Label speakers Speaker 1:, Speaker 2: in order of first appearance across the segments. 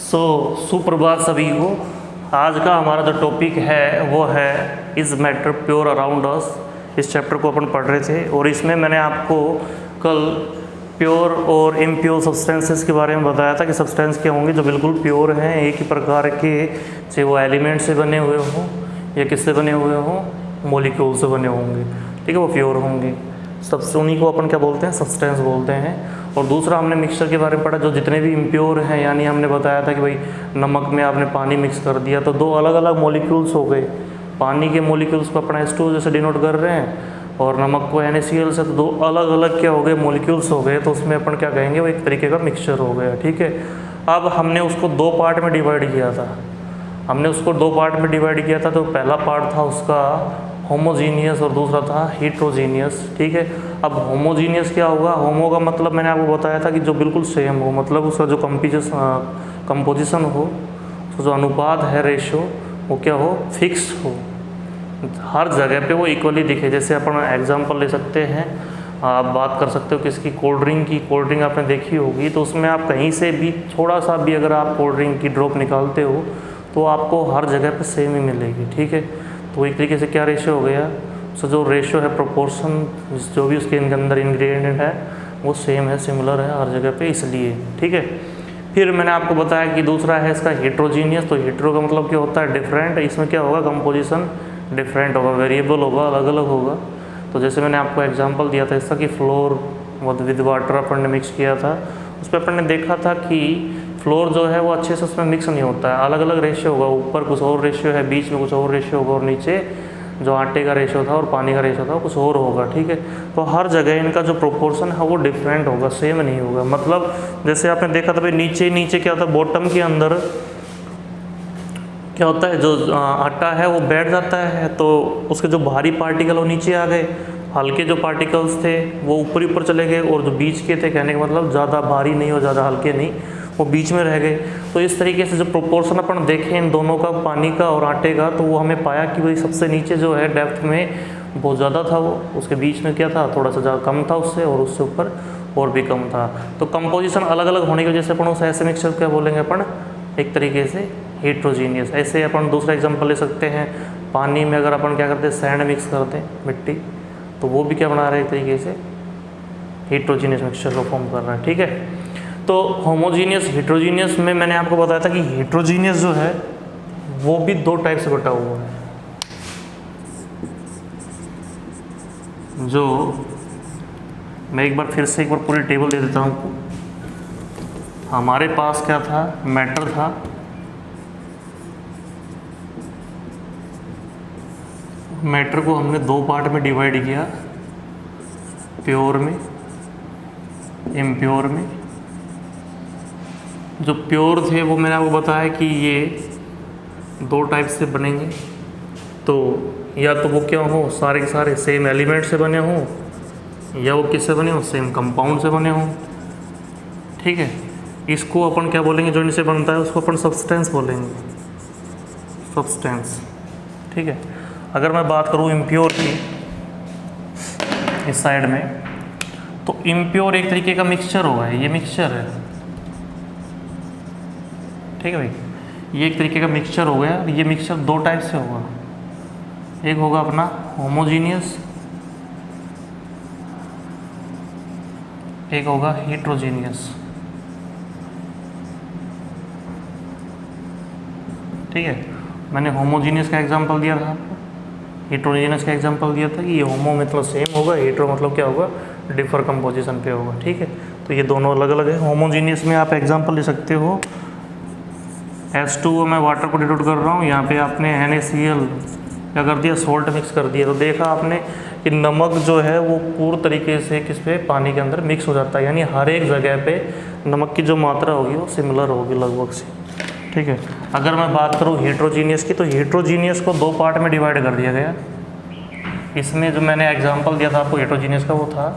Speaker 1: सुप्रभात सभी को। आज का हमारा जो टॉपिक है वो है is matter pure around us. इस चैप्टर को अपन पढ़ रहे थे और इसमें मैंने आपको कल प्योर और इम्प्योर सब्सटेंसेस के बारे में बताया था कि सब्सटेंस क्या होंगे जो बिल्कुल प्योर हैं, एक ही प्रकार के, चाहे वो एलिमेंट से बने हुए हों या किससे बने हुए हों, मॉलिक्यूल से बने होंगे, ठीक है, वो प्योर होंगे। सबसे उन्हीं को अपन क्या बोलते हैं, सब्सटेंस बोलते हैं। और दूसरा हमने मिक्सचर के बारे में पढ़ा, जो जितने भी इम्प्योर हैं, यानी हमने बताया था कि भाई नमक में आपने पानी मिक्स कर दिया तो दो अलग अलग मॉलिक्यूल्स हो गए। पानी के मॉलिक्यूल्स को अपना H2 जैसे डिनोट कर रहे हैं और नमक को NaCl से, तो दो अलग अलग क्या हो गए, मॉलिक्यूल्स हो गए। तो उसमें अपन क्या कहेंगे, वो एक तरीके का मिक्सचर हो गया, ठीक है। अब हमने उसको दो पार्ट में डिवाइड किया था। तो पहला पार्ट था उसका होमोजीनियस और दूसरा था हेट्रोजीनियस, ठीक है। अब होमोजीनियस क्या होगा, होमो का मतलब मैंने आपको बताया था कि जो बिल्कुल सेम हो, मतलब उसका जो कंपोजिशन हो, उसका जो अनुपात है, रेशो, वो क्या हो, फिक्स हो, हर जगह पे वो इक्वली दिखे। जैसे अपन एग्जांपल ले सकते हैं, आप बात कर सकते हो किसकी, कोल्ड ड्रिंक की। कोल्ड ड्रिंक आपने देखी होगी, तो उसमें आप कहीं से भी थोड़ा सा भी अगर आप कोल्ड ड्रिंक की ड्रॉप निकालते हो तो आपको हर जगह पे सेम ही मिलेगी, ठीक है। तो एक तरीके से क्या रेशो हो गया, सो जो रेशो है, प्रोपोर्शन, जो भी उसके अंदर इंग्रेडिएंट है वो सेम है, सिमिलर है हर जगह पे, इसलिए, ठीक है। फिर मैंने आपको बताया कि दूसरा है इसका हेट्रोजीनियस। तो हेट्रो का मतलब क्या होता है, डिफरेंट। इसमें क्या होगा, कंपोजिशन डिफरेंट होगा, वेरिएबल होगा, अलग अलग होगा। तो जैसे मैंने आपको एग्जांपल दिया था इसका कि फ्लोर विद वाटर अपन ने मिक्स किया था, उस पर अपन ने देखा था कि फ्लोर जो है वो अच्छे से उसमें मिक्स नहीं होता है, अलग अलग रेशियो होगा। ऊपर कुछ और रेशियो है, बीच में कुछ और रेशियो होगा और नीचे जो आटे का रेशियो था और पानी का रेशियो था कुछ और होगा, ठीक है। तो हर जगह इनका जो प्रोपोर्शन है वो डिफरेंट होगा, सेम नहीं होगा। मतलब जैसे आपने देखा था भाई नीचे नीचे क्या होता है, बॉटम के अंदर क्या होता है, जो आटा है वो बैठ जाता है, तो उसके जो भारी पार्टिकल वो नीचे आ गए, हल्के जो पार्टिकल्स थे वो ऊपर चले गए, और जो बीच के थे, कहने का मतलब ज़्यादा भारी नहीं और ज़्यादा हल्के नहीं, वो बीच में रह गए। तो इस तरीके से जो प्रोपोर्शन अपन देखें इन दोनों का, पानी का और आटे का, तो वो हमें पाया कि भाई सबसे नीचे जो है डेप्थ में बहुत ज़्यादा था वो, उसके बीच में क्या था, थोड़ा सा ज़्यादा कम था उससे, और उससे ऊपर और भी कम था। तो कंपोजिशन अलग अलग होने की वजह से अपन उस ऐसे मिक्सचर क्या बोलेंगे, अपन एक तरीके से हेट्रोजीनियस। ऐसे अपन दूसरा एग्जांपल ले सकते हैं, पानी में अगर अपन क्या करते हैं, सैंड मिक्स करते हैं, मिट्टी, तो वो भी क्या बना रहा है, एक तरीके से हेट्रोजीनियस मिक्सचर को फॉर्म कर रहा है, ठीक है। तो होमोजीनियस, हेट्रोजीनियस में मैंने आपको बताया था कि हेट्रोजीनियस जो है वो भी दो टाइप से बटा हुआ है। जो मैं एक बार फिर से एक बार पूरी टेबल दे देता हूँ आपको। हमारे पास क्या था, मैटर था, मैटर को हमने दो पार्ट में डिवाइड किया, प्योर में, इम्प्योर में। जो प्योर थे वो मैंने आपको बताया कि ये दो टाइप से बनेंगे। तो या तो वो क्या हो, सारे के सारे सेम एलिमेंट से बने हों, या वो किससे बने हों, सेम कंपाउंड से बने हों, ठीक है। इसको अपन क्या बोलेंगे, जो इनसे बनता है उसको अपन सब्सटेंस बोलेंगे, सब्सटेंस, ठीक है। अगर मैं बात करूँ इम्प्योर की इस साइड में, तो इम्प्योर एक तरीके का मिक्सचर होगा, ये मिक्सचर है, ठीक है भाई। ये एक तरीके का मिक्सचर हो गया। ये मिक्सचर दो टाइप से होगा, एक होगा अपना होमोजीनियस, एक होगा हेट्रोजीनियस, ठीक है। मैंने होमोजीनियस का एग्जांपल दिया था आपको, हेट्रोजीनियस का एग्जांपल दिया था कि ये होमो मतलब सेम होगा, हेट्रो मतलब क्या होगा, डिफर कंपोजिशन पे होगा, ठीक है। तो ये दोनों अलग अलग है। होमोजीनियस में आप एग्जांपल ले सकते हो, H2O मैं वाटर को डिनोट कर रहा हूँ, यहाँ पे आपने NaCl क्या कर दिया, सोल्ट मिक्स कर दिया। तो देखा आपने कि नमक जो है वो पूर्ण तरीके से किस पे, पानी के अंदर मिक्स हो जाता है, यानी हर एक जगह पे नमक की जो मात्रा होगी वो सिमिलर होगी लगभग से, ठीक है। अगर मैं बात करूँ हेट्रोजीनियस की, तो हेट्रोजीनियस को दो पार्ट में डिवाइड कर दिया गया। इसमें जो मैंने एग्जांपल दिया था आपको हेट्रोजीनियस का, वो था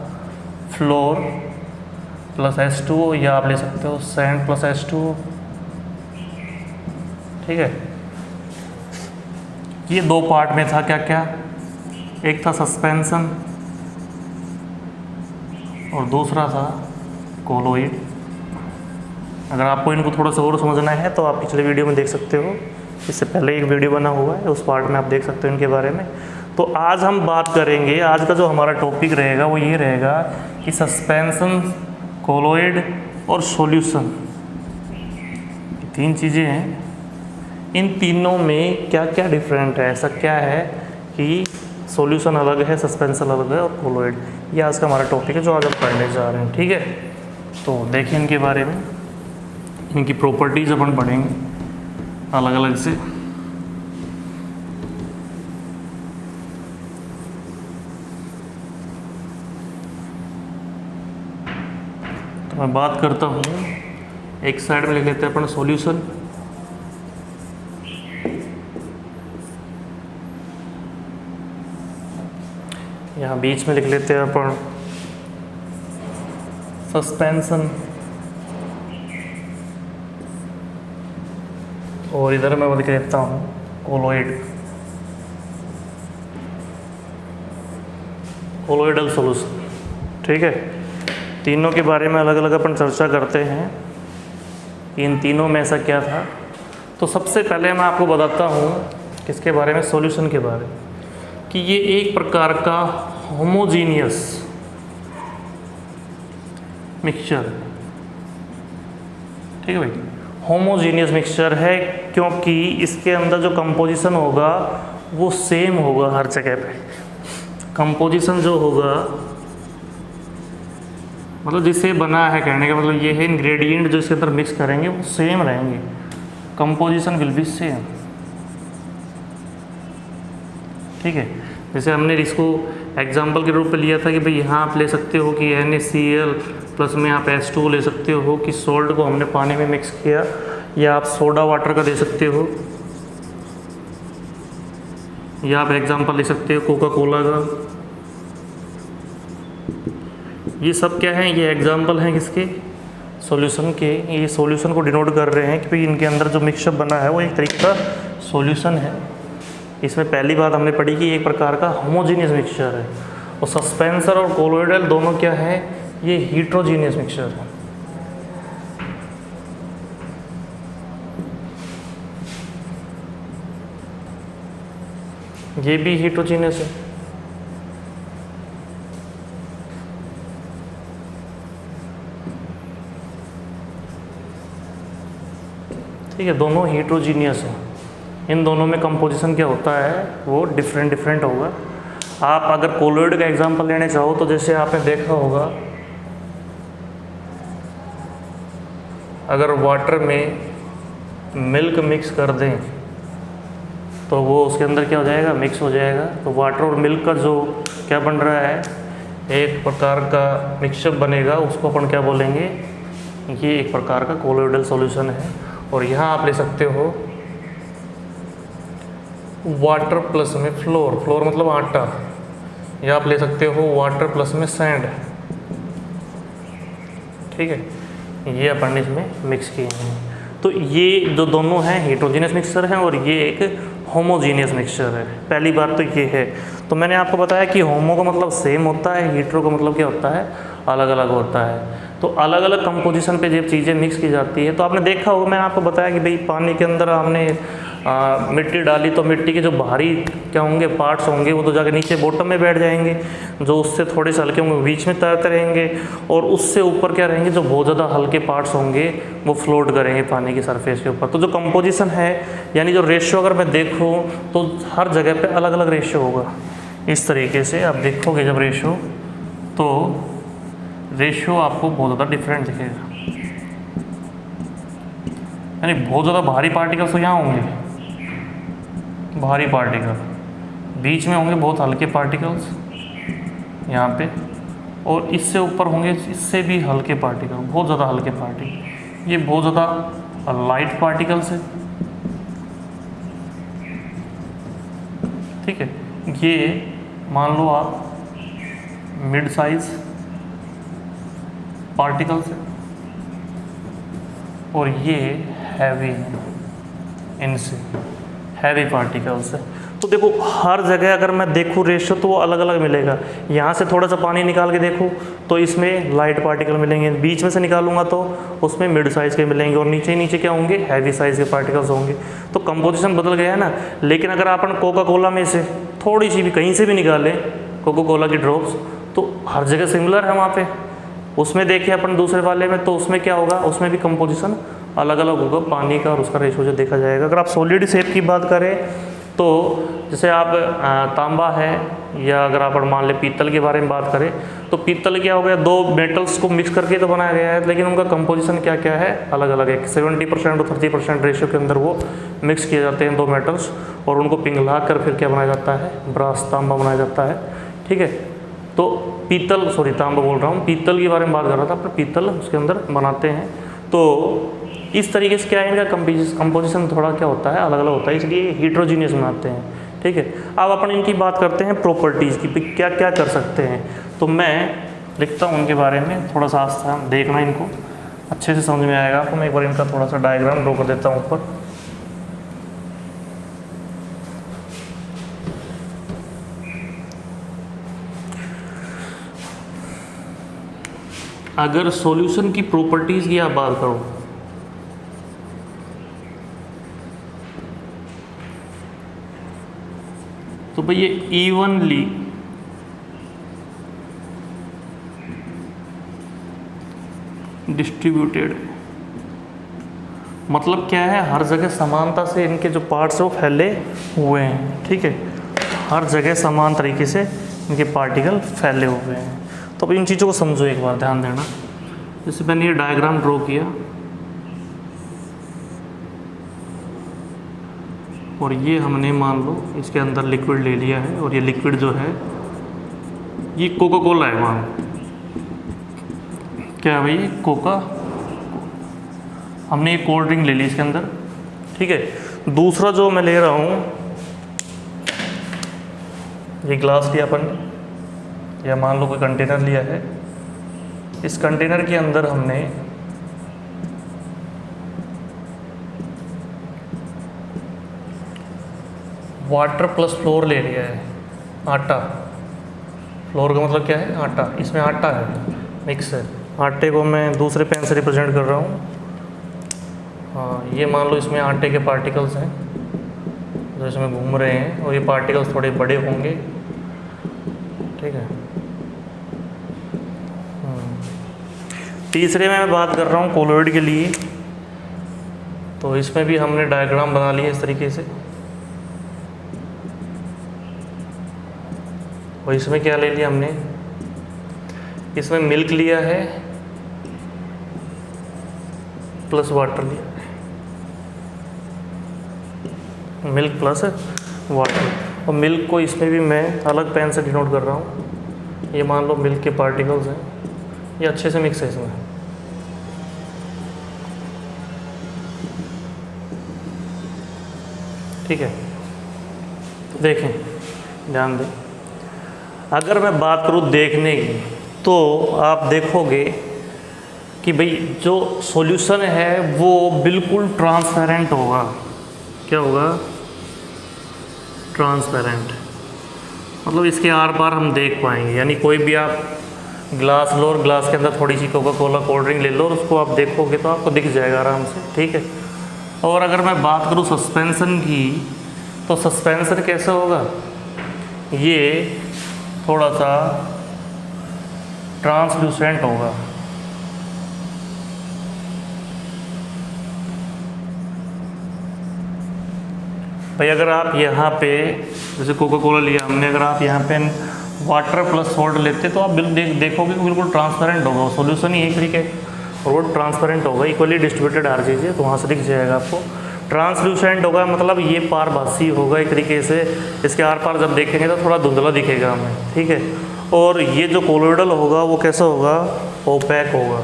Speaker 1: फ्लोर प्लस H2O, या आप ले सकते हो सैंड प्लस H2O, ठीक है। ये दो पार्ट में था, क्या क्या, एक था सस्पेंशन और दूसरा था कोलोइड, अगर आपको इनको थोड़ा सा और समझना है तो आप पिछले वीडियो में देख सकते हो, इससे पहले एक वीडियो बना हुआ है, उस पार्ट में आप देख सकते हो इनके बारे में। तो आज हम बात करेंगे, आज का जो हमारा टॉपिक रहेगा वो ये रहेगा कि सस्पेंशन, कोलॉइड और सॉल्यूशन, तीन चीज़ें हैं, इन तीनों में क्या क्या डिफरेंट है, ऐसा क्या है कि सॉल्यूशन अलग है, सस्पेंशन अलग है और कोलॉइड। ये आज का हमारा टॉपिक है जो आज हम पढ़ने जा रहे हैं, ठीक है। तो देखिए इनके बारे में, इनकी प्रॉपर्टीज़ अपन पढ़ेंगे अलग अलग से। तो मैं बात करता हूँ, एक साइड में लिख लेते हैं अपन सॉल्यूशन, यहाँ बीच में लिख लेते हैं अपन सस्पेंशन, और इधर मैं वो लिख लेता हूँ कोलॉइड, कोलॉइडल सॉल्यूशन, ठीक है। तीनों के बारे में अलग अलग अपन चर्चा करते हैं कि इन तीनों में ऐसा क्या था। तो सबसे पहले मैं आपको बताता हूँ किसके बारे में, सॉल्यूशन के बारे में, कि ये एक प्रकार का होमोजीनियस मिक्सचर, ठीक है भाई, होमोजीनियस मिक्सचर है, क्योंकि इसके अंदर जो कंपोजिशन होगा वो सेम होगा हर जगह पे। कंपोजिशन जो होगा, मतलब जिससे बना है, कहने का मतलब ये है, इंग्रेडिएंट जो इसके अंदर मिक्स करेंगे वो सेम रहेंगे, कंपोजिशन विल बी सेम, ठीक है। जैसे हमने इसको एग्जाम्पल के रूप में लिया था कि भाई यहाँ आप ले सकते हो कि NaCl प्लस में आप H2 ले सकते हो कि सॉल्ट को हमने पानी में मिक्स किया, या आप सोडा वाटर का दे सकते हो, या आप एग्जाम्पल ले सकते हो कोका कोला का। ये सब क्या है, ये एग्जाम्पल हैं किसके, सॉल्यूशन के। ये सॉल्यूशन को डिनोट कर रहे हैं कि भाई इनके अंदर जो मिक्सचर बना है वो एक तरीके का सॉल्यूशन है। इसमें पहली बात हमने पढ़ी कि एक प्रकार का होमोजीनियस मिक्सचर है, और सस्पेंसर और कोलॉइडल दोनों क्या है, ये हीट्रोजीनियस मिक्सचर है। ये भी हीट्रोजीनियस है, ठीक है, दोनों हीट्रोजीनियस है। इन दोनों में कंपोजिशन क्या होता है वो डिफरेंट डिफरेंट होगा। आप अगर कोलॉइड का एग्जांपल लेने चाहो तो जैसे आपने देखा होगा, अगर वाटर में मिल्क मिक्स कर दें तो वो उसके अंदर क्या हो जाएगा, मिक्स हो जाएगा। तो वाटर और मिल्क का जो क्या बन रहा है, एक प्रकार का मिक्सचर बनेगा, उसको अपन क्या बोलेंगे, ये एक प्रकार का कोलॉइडल सॉल्यूशन है। और यहाँ आप ले सकते हो वाटर प्लस में फ्लोर, फ्लोर मतलब आटा, या आप ले सकते हो वाटर प्लस में सैंड, ठीक है। ये अपन ने इसमें मिक्स किए हैं। तो ये जो दोनों हैं हीट्रोजीनियस मिक्सचर हैं और ये एक होमोजीनियस मिक्सचर है। पहली बात तो ये है। तो मैंने आपको बताया कि होमो का मतलब सेम होता है, हीट्रो का मतलब क्या होता है, अलग अलग होता है। तो अलग अलग कंपोजिशन पे जब चीज़ें मिक्स की जाती है, तो आपने देखा होगा, मैंने आपको बताया कि भाई पानी के अंदर हमने मिट्टी डाली तो मिट्टी के जो बाहरी क्या होंगे, पार्ट्स होंगे, वो तो जाके नीचे बॉटम में बैठ जाएंगे, जो उससे थोड़े से हल्के होंगे बीच में तैरते रहेंगे, और उससे ऊपर क्या रहेंगे, जो बहुत ज़्यादा हल्के पार्ट्स होंगे वो फ्लोट करेंगे पानी की सरफेस के ऊपर। तो जो कंपोजिशन है, यानी जो रेशियो अगर मैं देखूँ तो हर जगह पर अलग अलग रेशियो होगा। इस तरीके से आप देखोगे जब रेशियो, तो रेशियो आपको बहुत ज़्यादा डिफरेंट दिखेगा, यानी बहुत ज़्यादा भारी पार्टिकल्स तो यहाँ होंगे, भारी पार्टिकल, बीच में होंगे बहुत हल्के पार्टिकल्स यहाँ पे, और इससे ऊपर होंगे इससे भी हल्के पार्टिकल, बहुत ज़्यादा हल्के पार्टिकल। ये बहुत ज़्यादा लाइट पार्टिकल्स है, ठीक है। ये मान लो आप मिड साइज पार्टिकल्स है, और ये हैवी है, इनसे हैवी पार्टिकल्स है। तो देखो हर जगह अगर मैं देखूँ रेशियो तो वो अलग अलग मिलेगा। यहाँ से थोड़ा सा पानी निकाल के देखूँ तो इसमें लाइट पार्टिकल मिलेंगे, बीच में से निकालूंगा तो उसमें मिड साइज़ के मिलेंगे, और नीचे नीचे क्या होंगे, हैवी साइज़ के पार्टिकल्स होंगे। तो कंपोजिशन बदल गया है ना। लेकिन अगर अपन कोका कोला में से थोड़ी सी भी कहीं से भी निकालें कोका कोला की ड्रॉप्स, तो हर जगह सिमिलर है वहाँ पे। उसमें देखें अपन दूसरे वाले में, तो उसमें क्या होगा, उसमें भी कंपोजिशन अलग अलग होगा पानी का, और उसका रेशो जो देखा जाएगा। अगर आप सॉलिड शेप की बात करें तो जैसे आप तांबा है, या अगर आप मान लें पीतल के बारे में बात करें, तो पीतल क्या हो गया, दो मेटल्स को मिक्स करके तो बनाया गया है, लेकिन उनका कंपोजिशन क्या क्या है, अलग अलग है। 70% और 30% रेशियो के अंदर वो मिक्स किए जाते हैं दो मेटल्स, और उनको पिघला कर फिर क्या बनाया जाता है, ब्रास तांबा बनाया जाता है। ठीक है, तो पीतल, सॉरी तांबा बोल रहा हूँ, पीतल के बारे में बात कर रहा था, पर पीतल उसके अंदर बनाते हैं। तो इस तरीके से क्या है, इनका कंपोजिशन थोड़ा क्या होता है, अलग अलग होता है, इसलिए हीट्रोजीनियस बनाते हैं। ठीक है, अब अपन इनकी बात करते हैं प्रॉपर्टीज़ की, क्या क्या कर सकते हैं। तो मैं लिखता हूँ उनके बारे में, थोड़ा सा आसान देखना, इनको अच्छे से समझ में आएगा आपको। मैं एक बार इनका थोड़ा सा डायग्राम ड्रॉ कर देता हूँ ऊपर। अगर सॉल्यूशन की प्रॉपर्टीज़ की आप बात करो तो भाई ये इवनली डिस्ट्रीब्यूटेड, मतलब क्या है, हर जगह समानता से इनके जो पार्ट्स है वो फैले हुए हैं। ठीक है, हर जगह समान तरीके से इनके पार्टिकल फैले हुए हैं। तो अब इन चीज़ों को समझो, एक बार ध्यान देना। जैसे मैंने ये डायग्राम ड्रॉ किया, और ये हमने मान लो इसके अंदर लिक्विड ले लिया है, और ये लिक्विड जो है ये कोका कोला है, मान क्या है भाई, कोका, हमने ये कोल्ड ड्रिंक ले ली इसके अंदर। ठीक है, दूसरा जो मैं ले रहा हूँ, ये ग्लास लिया अपन, या मान लो कोई कंटेनर लिया है, इस कंटेनर के अंदर हमने वाटर प्लस फ्लोर ले लिया है, आटा। फ्लोर का मतलब क्या है, आटा, इसमें आटा है, मिक्स है। आटे को मैं दूसरे पेन से रिप्रेजेंट कर रहा हूँ। हाँ, ये मान लो इसमें आटे के पार्टिकल्स हैं जो इसमें घूम रहे हैं, और ये पार्टिकल्स थोड़े बड़े होंगे। ठीक है, तीसरे में मैं बात कर रहा हूँ कोलोइड के लिए। तो इसमें भी हमने डायग्राम बना लिया इस तरीके से, और इसमें क्या ले लिया हमने, इसमें मिल्क लिया है प्लस वाटर लिया है, मिल्क प्लस वाटर। और मिल्क को इसमें भी मैं अलग पेन से डिनोट कर रहा हूँ। ये मान लो मिल्क के पार्टिकल्स हैं, ये अच्छे से मिक्स है इसमें। ठीक है, देखें, ध्यान दें। अगर मैं बात करूँ देखने की, तो आप देखोगे कि भाई जो सॉल्यूशन है वो बिल्कुल ट्रांसपेरेंट होगा। क्या होगा, ट्रांसपेरेंट, मतलब इसके आर पार हम देख पाएंगे। यानी कोई भी आप ग्लास लो, और ग्लास के अंदर थोड़ी सी कोका कोला कोल्ड ड्रिंक ले लो, और उसको आप देखोगे तो आपको दिख जाएगा आराम से। ठीक है, और अगर मैं बात करूँ सस्पेंशन की, तो सस्पेंशन कैसे होगा, ये थोड़ा सा ट्रांसल्यूसेंट होगा। भाई अगर आप यहाँ पे जैसे कोका कोला लिया हमने, अगर आप यहाँ पे वाटर प्लस सोल्ट लेते तो आप देखोगे कि बिल्कुल ट्रांसपेरेंट होगा, वो सोल्यूशन ही एक तरीके, और वो ट्रांसपेरेंट होगा, इक्वली डिस्ट्रीब्यूटेड हर चीज़ है, तो वहाँ से दिख जाएगा आपको। ट्रांसल्यूसेंट होगा मतलब ये पारभासी होगा एक तरीके से, इसके आर पार जब देखेंगे तो थोड़ा धुंधला दिखेगा हमें। ठीक है, और ये जो कोलोइडल होगा वो कैसा होगा, ओपैक होगा।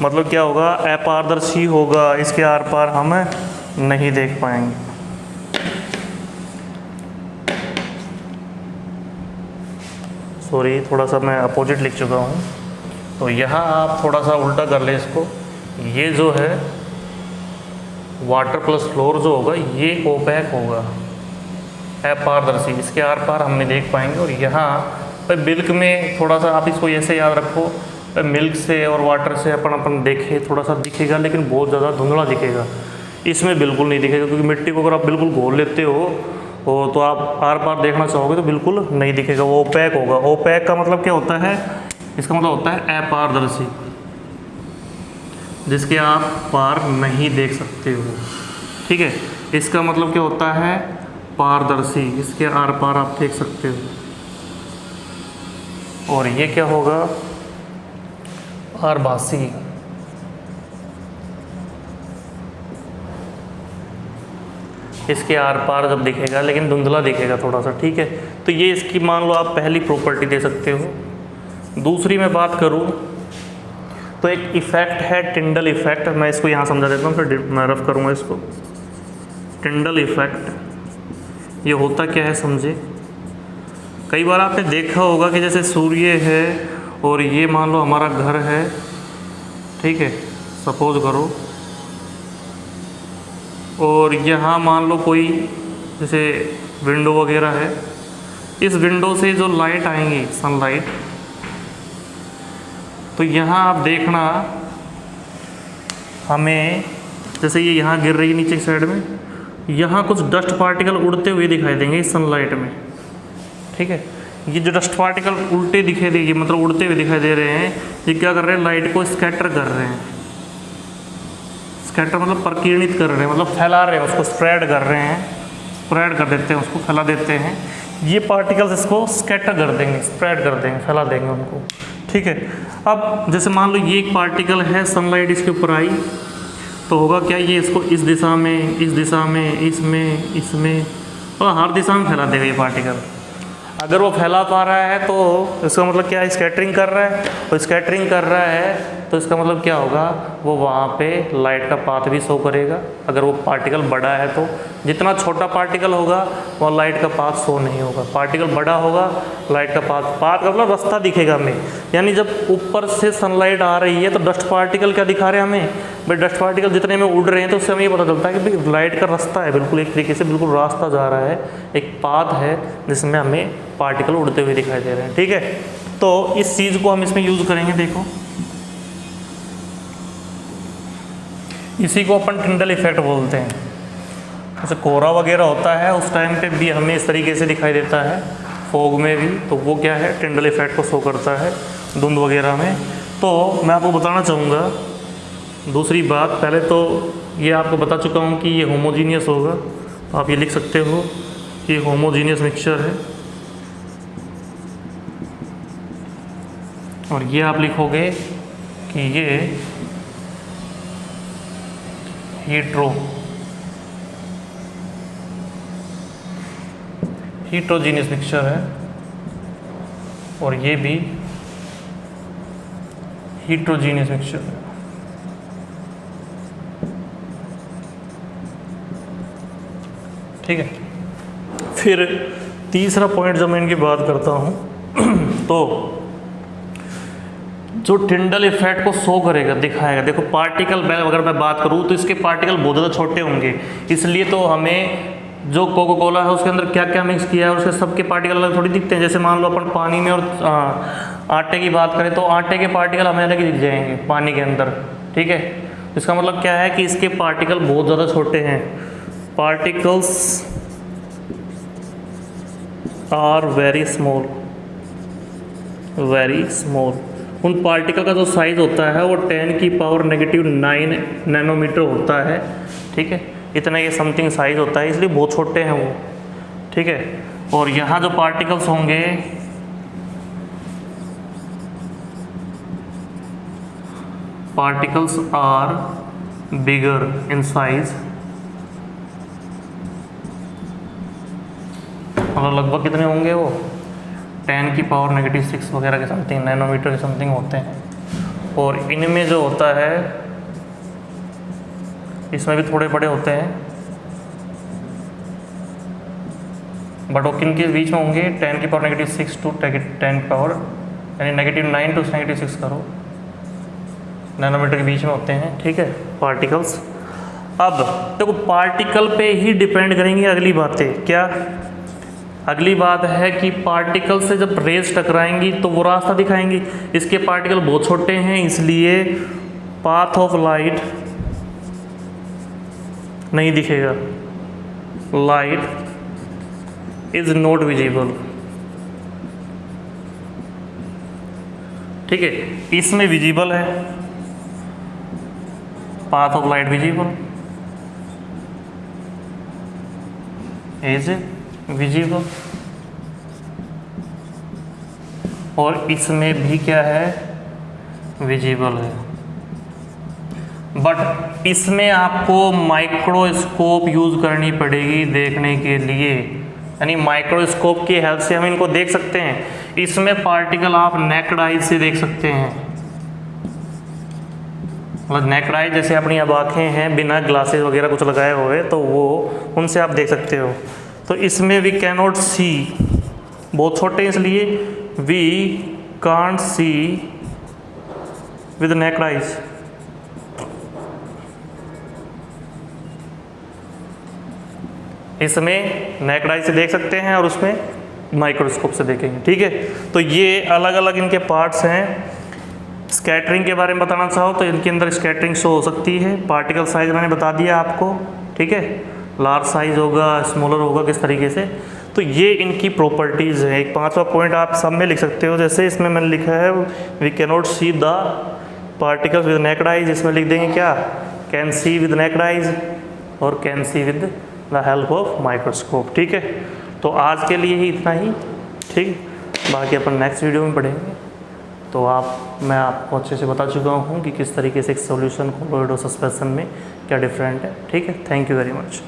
Speaker 1: मतलब क्या होगा, अपारदर्शी होगा, इसके आर पार हम नहीं देख पाएंगे। सॉरी, थोड़ा सा मैं अपोजिट लिख चुका हूँ, तो यहाँ आप थोड़ा सा उल्टा कर ले इसको। ये जो है वाटर प्लस फ्लोर जो होगा ये ओपैक होगा, अपारदर्शी, इसके आर पार हम नहीं देख पाएंगे। और यहाँ पर मिल्क में थोड़ा सा आप इसको ऐसे याद रखो, मिल्क से और वाटर से अपन देखे थोड़ा सा दिखेगा, लेकिन बहुत ज़्यादा धुंधला दिखेगा। इसमें बिल्कुल नहीं दिखेगा, क्योंकि मिट्टी को अगर आप बिल्कुल घोल लेते हो तो आप आर पार देखना चाहोगे तो बिल्कुल नहीं दिखेगा, वो ओपैक होगा। ओपैक का मतलब क्या होता है? इसका मतलब होता है अपारदर्शी, जिसके आप पार नहीं देख सकते हो। ठीक है, इसका मतलब क्या होता है? पारदर्शी, इसके आर पार आप देख सकते हो। और ये क्या होगा? पारभासी। इसके आर पार जब दिखेगा, लेकिन धुंधला दिखेगा थोड़ा सा। ठीक है, तो ये इसकी मान लो आप पहली प्रॉपर्टी दे सकते हो। दूसरी मैं बात करूँ तो एक इफ़ेक्ट है टिंडल इफ़ेक्ट, मैं इसको यहाँ समझा देता हूँ, फिर मैं रफ करूँगा इसको। टिंडल इफ़ेक्ट ये होता क्या है समझे। कई बार आपने देखा होगा कि जैसे सूर्य है और ये मान लो हमारा घर है, ठीक है, सपोज करो, और यहाँ मान लो कोई जैसे विंडो वगैरह है, इस विंडो से जो लाइट आएंगी सनलाइट, तो यहाँ आप देखना हमें जैसे ये यहाँ गिर रही है नीचे की साइड में, यहाँ कुछ डस्ट पार्टिकल उड़ते हुए दिखाई देंगे इस सनलाइट में। ठीक है, ये जो डस्ट पार्टिकल उल्टे दिखाई देगी, मतलब उड़ते हुए दिखाई दे रहे हैं, ये क्या कर रहे हैं? लाइट को स्कैटर कर रहे हैं। स्कैटर मतलब प्रकीर्णित कर रहे हैं, मतलब फैला रहे हैं, उसको स्प्रेड कर रहे हैं, स्प्रेड कर देते हैं, उसको फैला देते हैं। ये पार्टिकल्स इसको स्कैटर कर देंगे, स्प्रेड कर देंगे, फैला देंगे उनको। ठीक है, अब जैसे मान लो ये एक पार्टिकल है, सनलाइट इसके ऊपर आई तो होगा क्या? ये इसको इस दिशा में, इस दिशा में, इसमें, इसमें, और हर दिशा में फैला देगा ये पार्टिकल। अगर वो फैला पा रहा है तो इसका मतलब क्या है? स्कैटरिंग कर रहा है। और स्कैटरिंग कर रहा है तो इसका मतलब क्या होगा? वो वहाँ पे लाइट का पाथ भी शो करेगा। अगर वो पार्टिकल बड़ा है तो जितना छोटा पार्टिकल होगा वहाँ लाइट का पाथ शो नहीं होगा। पार्टिकल बड़ा होगा, लाइट का पाथ का मतलब रास्ता दिखेगा हमें। यानी जब ऊपर से सनलाइट आ रही है तो डस्ट पार्टिकल क्या दिखा रहे हैं हमें? भाई डस्ट पार्टिकल जितने में उड़ रहे हैं तो उससे हमें ये पता चलता है कि भाई लाइट का रास्ता है, बिल्कुल एक तरीके से बिल्कुल रास्ता जा रहा है, एक पाथ है जिसमें हमें पार्टिकल उड़ते हुए दिखाई दे रहे हैं। ठीक है, तो इस चीज़ को हम इसमें यूज़ करेंगे। देखो, इसी को अपन टिंडल इफेक्ट बोलते हैं। जैसे कोहरा वगैरह होता है उस टाइम पे भी हमें इस तरीके से दिखाई देता है, फॉग में भी, तो वो क्या है? टिंडल इफेक्ट को शो करता है धुंध वगैरह में। तो मैं आपको बताना चाहूँगा दूसरी बात। पहले तो ये आपको बता चुका हूँ कि ये होमोजीनियस होगा, आप ये लिख सकते हो कि होमोजीनियस मिक्सचर है। और ये आप लिखोगे कि ये हीट्रोजीनियस मिक्सचर है, और ये भी हीट्रोजीनियस मिक्सचर है। ठीक है, फिर तीसरा पॉइंट जब मैं इनकी बात करता हूँ तो जो टिंडल इफेक्ट को शो करेगा, दिखाएगा। देखो पार्टिकल, अगर मैं बात करूँ तो इसके पार्टिकल बहुत ज़्यादा छोटे होंगे, इसलिए तो हमें जो कोको कोला है उसके अंदर क्या क्या मिक्स किया है उसके सबके पार्टिकल अलग थोड़ी दिखते हैं। जैसे मान लो अपन पानी में और आटे की बात करें तो आटे के पार्टिकल हमें अलग ही दिख जाएंगे पानी के अंदर। ठीक है, इसका मतलब क्या है कि इसके पार्टिकल बहुत ज़्यादा छोटे हैं। Particles are very small, very small. उन पार्टिकल का जो साइज़ होता है वो 10⁻⁻⁹ नैनोमीटर होता है। ठीक है, इतना ये समथिंग साइज़ होता है, इसलिए बहुत छोटे हैं वो। ठीक है, और यहाँ जो पार्टिकल्स होंगे particles are bigger in size, मतलब लगभग कितने होंगे वो? 10⁻⁻⁶ वगैरह के समथिंग, नैनोमीटर के समथिंग होते हैं। और इनमें जो होता है इसमें भी थोड़े बड़े होते हैं, बट वो किन के बीच में होंगे? 10⁻⁻⁶ टू 10 पावर यानी -9 टू -6 करो, नैनोमीटर के बीच में होते हैं। ठीक है, पार्टिकल्स। अब देखो पार्टिकल पे ही डिपेंड करेंगी अगली बातें। क्या अगली बात है कि पार्टिकल से जब रेज टकराएंगी तो वो रास्ता दिखाएंगी। इसके पार्टिकल बहुत छोटे हैं इसलिए पाथ ऑफ लाइट नहीं दिखेगा, लाइट इज नॉट विजिबल। ठीक है, इसमें विजिबल है, path of light visible, is visible, और इसमें भी क्या है, विजिबल है। बट इसमें आपको माइक्रोस्कोप यूज करनी पड़ेगी देखने के लिए, यानी माइक्रोस्कोप की हेल्प से हम इनको देख सकते हैं। इसमें पार्टिकल आप नेक्ड आई से देख सकते हैं, मतलब नेक्ड आई जैसे अपनी अब आँखें हैं बिना ग्लासेस वगैरह कुछ लगाए हुए, तो वो उनसे आप देख सकते हो। तो इसमें वी कैनॉट सी, बहुत छोटे इसलिए we can't see with naked eyes. इसमें नेक्ड आई से देख सकते हैं और उसमें माइक्रोस्कोप से देखेंगे। ठीक है, तो ये अलग अलग इनके पार्ट्स हैं। स्कैटरिंग के बारे में बताना चाहो तो इनके अंदर स्कैटरिंग शो हो सकती है। पार्टिकल साइज मैंने बता दिया आपको, ठीक है, लार्ज साइज होगा, स्मॉलर होगा, किस तरीके से। तो ये इनकी प्रॉपर्टीज़ है। एक 5वां पॉइंट आप सब में लिख सकते हो, जैसे इसमें मैंने लिखा है we can not see the particles with naked eyes, इसमें लिख देंगे क्या, can see with naked eyes और can see with the help of microscope. ठीक है, तो आज के लिए ही इतना ही। ठीक, बाकी अपन नेक्स्ट वीडियो में पढ़ेंगे। तो मैं आपको अच्छे से बता चुका हूँ कि किस तरीके से एक सॉल्यूशन कोलोइड और सस्पेंशन में क्या डिफरेंट है। ठीक है, थैंक यू वेरी मच।